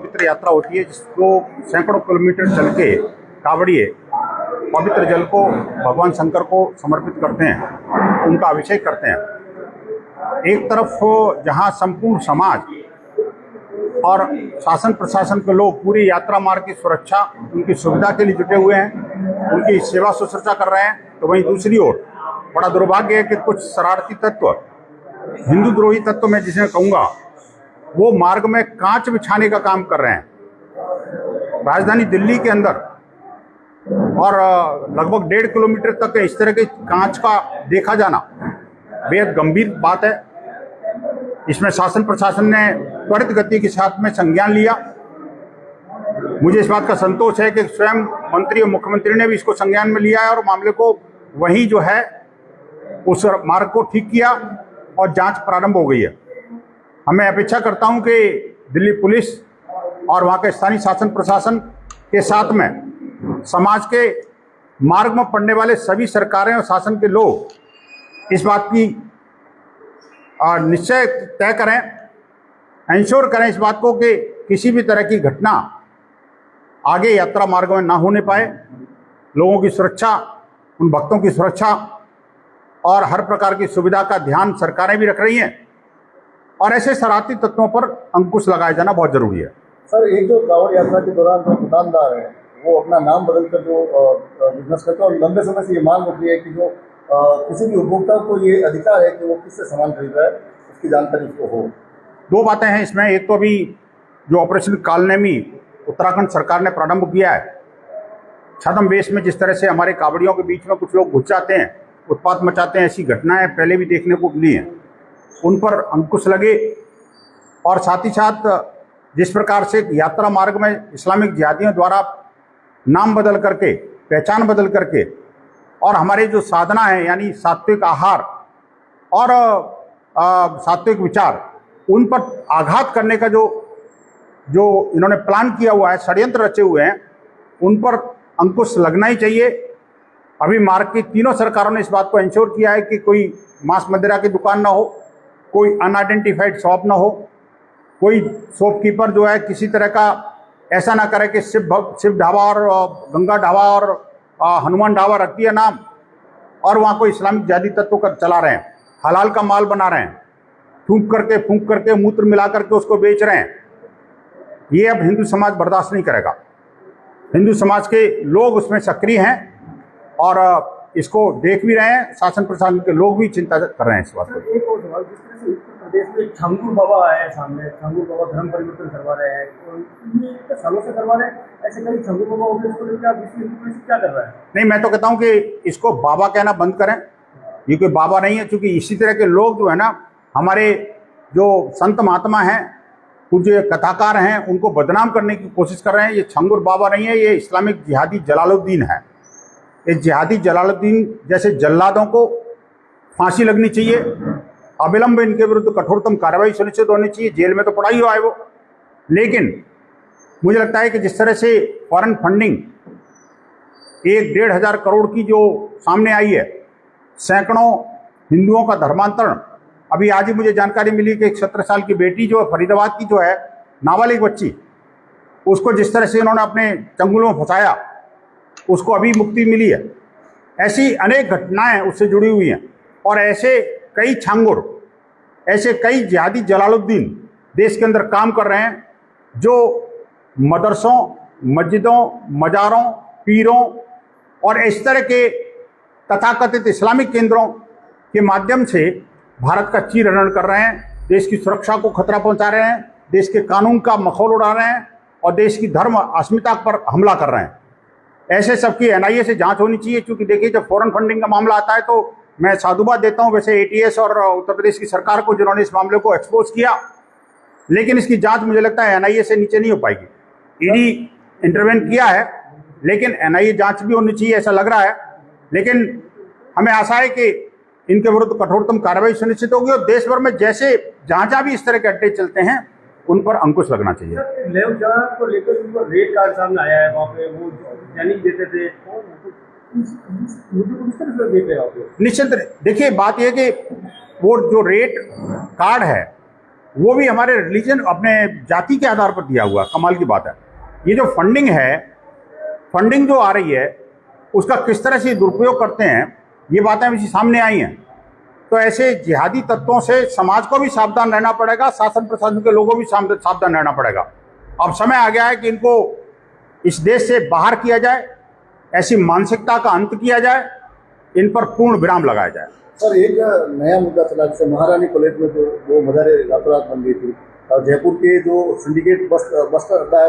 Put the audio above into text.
पवित्र यात्रा होती है जिसको सैकड़ों किलोमीटर चल के कांवड़िए पवित्र जल को भगवान शंकर को समर्पित करते हैं, उनका अभिषेक करते हैं। एक तरफ जहां संपूर्ण समाज और शासन प्रशासन के लोग पूरी यात्रा मार्ग की सुरक्षा, उनकी सुविधा के लिए जुटे हुए हैं, उनकी सेवा शुश्रूषा कर रहे हैं, तो वहीं दूसरी ओर बड़ा दुर्भाग्य है कि कुछ शरारती तत्व, हिंदू द्रोही तत्व मैं जिसे कहूँगा, वो मार्ग में कांच बिछाने का काम कर रहे हैं। राजधानी दिल्ली के अंदर और लगभग 1.5 किलोमीटर तक इस तरह के कांच का देखा जाना बेहद गंभीर बात है। इसमें शासन प्रशासन ने त्वरित गति के साथ में संज्ञान लिया। मुझे इस बात का संतोष है कि स्वयं मंत्री और मुख्यमंत्री ने भी इसको संज्ञान में लिया है और मामले को वही जो है उस मार्ग को ठीक किया और जांच प्रारंभ हो गई है। हमें अपेक्षा करता हूं कि दिल्ली पुलिस और वहां के स्थानीय शासन प्रशासन के साथ में समाज के मार्ग में पड़ने वाले सभी सरकारें और शासन के लोग इस बात की निश्चय तय करें, इंश्योर करें इस बात को कि किसी भी तरह की घटना आगे यात्रा मार्ग में ना होने पाए। लोगों की सुरक्षा, उन भक्तों की सुरक्षा और हर प्रकार की सुविधा का ध्यान सरकारें भी रख रही हैं और ऐसे शरारती तत्वों पर अंकुश लगाया जाना बहुत जरूरी है। सर, एक जो कांवड़ यात्रा के दौरान जो दुकानदार है वो अपना नाम बदलकर जो बिजनेस करते हैं और लंबे समय से ये मांग उठ रही है कि जो किसी भी उपभोक्ता को ये अधिकार है कि वो किससे सामान खरीद रहा है, उसकी जानकारी उसको हो। दो बातें हैं इसमें। एक तो अभी जो ऑपरेशन कालनेमी उत्तराखंड सरकार ने प्रारंभ किया है, छद्मवेश में जिस तरह से हमारे कांवड़ियों के बीच में कुछ लोग घुस जाते हैं, उत्पात मचाते हैं, ऐसी घटनाएं पहले भी देखने को मिली हैं, उन पर अंकुश लगे। और साथ ही साथ जिस प्रकार से यात्रा मार्ग में इस्लामिक जिहादियों द्वारा नाम बदल करके, पहचान बदल करके और हमारे जो साधना है यानी सात्विक आहार और सात्विक विचार, उन पर आघात करने का जो इन्होंने प्लान किया हुआ है, षड्यंत्र रचे हुए हैं, उन पर अंकुश लगना ही चाहिए। अभी मार्ग की तीनों सरकारों ने इस बात को इंश्योर किया है कि कोई मांस मदिरा की दुकान ना हो, कोई अनआइडेंटिफाइड शॉप ना हो, कोई शॉपकीपर जो है किसी तरह का ऐसा ना करे कि शिव ढाबा और गंगा ढाबा और हनुमान ढाबा रख दिया नाम और वहाँ कोई इस्लामिक जिहादी तत्व कर चला रहे हैं, हलाल का माल बना रहे हैं, फूंक करके मूत्र मिला करके उसको बेच रहे हैं। ये अब हिंदू समाज बर्दाश्त नहीं करेगा। हिंदू समाज के लोग उसमें सक्रिय हैं और इसको देख भी रहे हैं। शासन प्रशासन के लोग भी चिंता कर रहे हैं इस बात को। एक और सवाल, जिस तरह से उत्तर प्रदेश में छंगूर बाबा आए सामने, छंगूर बाबा धर्म परिवर्तन करवा रहे हैं, ये सालों से करवा रहे हैं, ऐसे कई छंगूर बाबा हो गए, इसको लेकर क्या कर रहा है? नहीं, मैं तो कहता हूँ कि इसको बाबा कहना बंद करें। ये कोई बाबा नहीं है, क्योंकि इसी तरह के लोग जो है ना, हमारे जो संत महात्मा हैं, पूज्य कथाकार हैं, उनको बदनाम करने की कोशिश कर रहे हैं। ये छंगूर बाबा नहीं है, ये इस्लामिक जिहादी जलालुद्दीन है। इस जिहादी जलालुद्दीन जैसे जल्लादों को फांसी लगनी चाहिए, अविलंब इनके विरुद्ध कठोरतम कार्रवाई सुनिश्चित होनी चाहिए। जेल में तो पड़ा ही हुआ है वो। लेकिन मुझे लगता है कि जिस तरह से फॉरेन फंडिंग 1-1.5 हज़ार करोड़ की जो सामने आई है, सैकड़ों हिंदुओं का धर्मांतरण, अभी आज ही मुझे जानकारी मिली कि एक 17 साल की बेटी जो फरीदाबाद की जो है, नाबालिग बच्ची, उसको जिस तरह से उन्होंने अपने चंगुलों में फंसाया, उसको अभी मुक्ति मिली है। ऐसी अनेक घटनाएं उससे जुड़ी हुई हैं और ऐसे कई छांगुर, ऐसे कई जिहादी जलालुद्दीन देश के अंदर काम कर रहे हैं, जो मदरसों, मस्जिदों, मज़ारों, पीरों और इस तरह के तथाकथित इस्लामिक केंद्रों के माध्यम से भारत का चीरहरण कर रहे हैं, देश की सुरक्षा को खतरा पहुंचा रहे हैं, देश के कानून का मखौल उड़ा रहे हैं और देश की धर्म अस्मिता पर हमला कर रहे हैं। ऐसे सबकी एनआईए से जांच होनी चाहिए। क्योंकि देखिए, जब फॉरेन फंडिंग का मामला आता है तो मैं साधुवाद देता हूं वैसे एटीएस और उत्तर प्रदेश की सरकार को, जिन्होंने इस मामले को एक्सपोज किया, लेकिन इसकी जांच मुझे लगता है एनआईए से नीचे नहीं हो पाएगी। ईडी इंटरवेन किया है, लेकिन एनआईए जांच भी होनी चाहिए, ऐसा लग रहा है। लेकिन हमें आशा है कि इनके विरुद्ध कठोरतम कार्रवाई सुनिश्चित होगी और देश भर में जैसे जहां भी इस तरह के अड्डे चलते हैं, उन पर अंकुश लगना चाहिए। लेव जहां को लेकर उनको रेट कार्ड सामने आया है, वहाँ पे वो जानिक देते थे, निश्चित। देखिए, बात यह कि वो जो रेट कार्ड है वो भी हमारे रिलीजन, अपने जाति के आधार पर दिया हुआ। कमाल की बात है। ये जो फंडिंग है, फंडिंग जो आ रही है, उसका किस तरह से दुरुपयोग करते हैं, ये बातें भी सामने आई हैं। तो ऐसे जिहादी तत्वों से समाज को भी सावधान रहना पड़ेगा, शासन प्रशासन के लोगों को भी सावधान रहना पड़ेगा। अब समय आ गया है कि इनको इस देश से बाहर किया जाए, ऐसी मानसिकता का अंत किया जाए, इन पर पूर्ण विराम लगाया जाए। सर, एक नया मुद्दा चला, जैसे महारानी कॉलेज में जो मदार अपराध बन गई थी, और जयपुर के जो सिंडिकेट बस अड्डा है